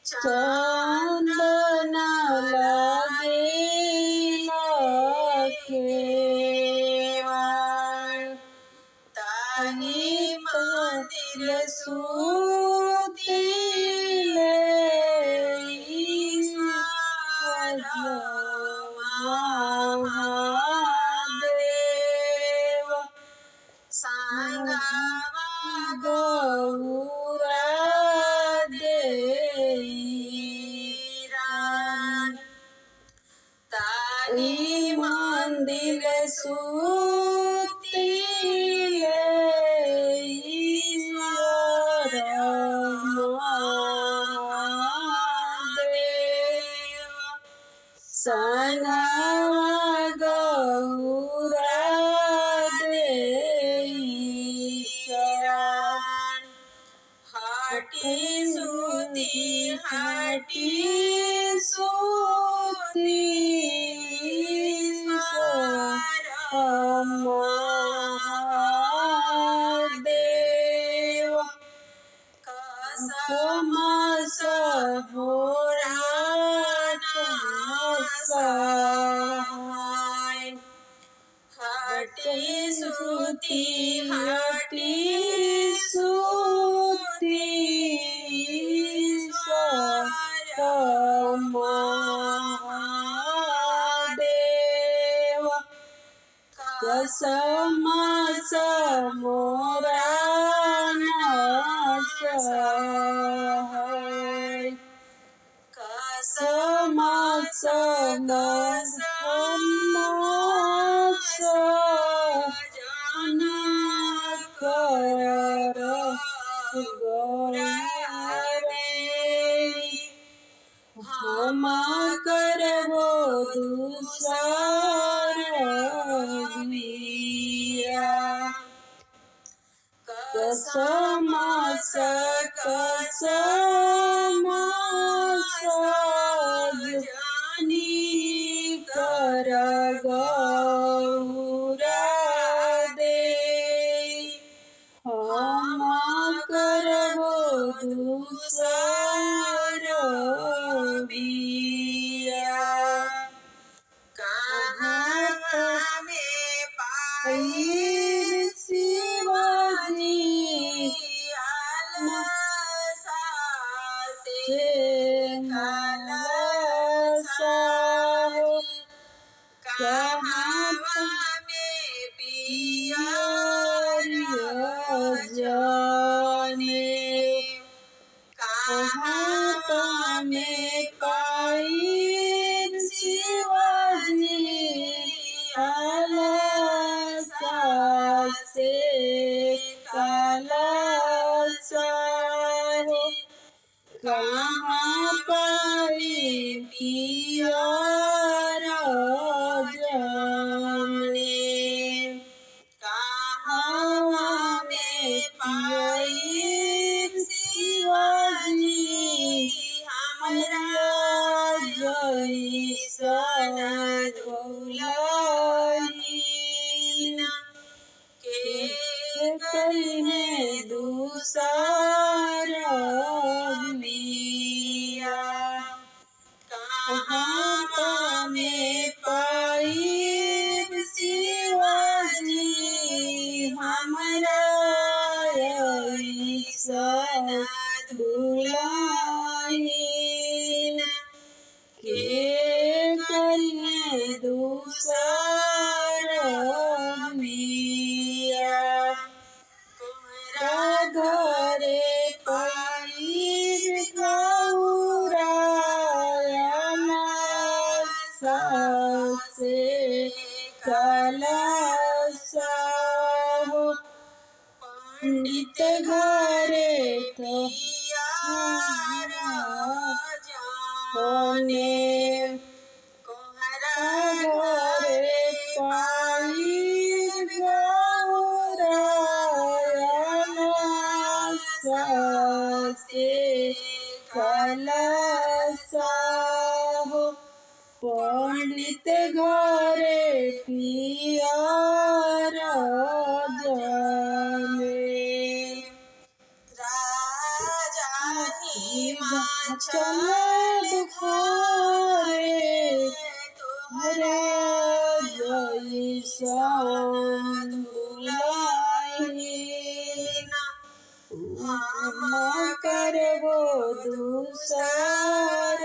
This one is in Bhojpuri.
चंदन लगे केवल ताहि मंदिर सुतिले ईश्वर महादेव सांगवा गौरा देईरान ताहि मंदिर सुतिले ईश्वर महादेव संगवा गौरा देईरान हटी सूती महादेव कसम सहाय हटी सूती महादेव कसम मोरा सहाय कसम जन कर हम करबो दूसर बिया कसम जानी कर गौरा दे हम करबो दूसर बिया कहाँ में पाई शिवाजी आलसा से कलसा कहाँ में पिया जाने कहाँ में पाई शिवाजी आलसा से कलसा कहाँ पाई पिया जाने कहाँ में पाई शिवाजी हमरा जैसन दुल्हन के करिने दूसर बिया कहाँ में पाई शिवाजी हमरा ऐसन दुल्हन के करिने दूसर बिया तुम्हारा घरे पाई गौरा से कलसा पंडित घरे होने कोहरा घरे पाई गौरा से कलसा पंडित घरे पिया जाने राजा हिमाचल दुखारे हरे जैसन दुलाही हम करबो दूसर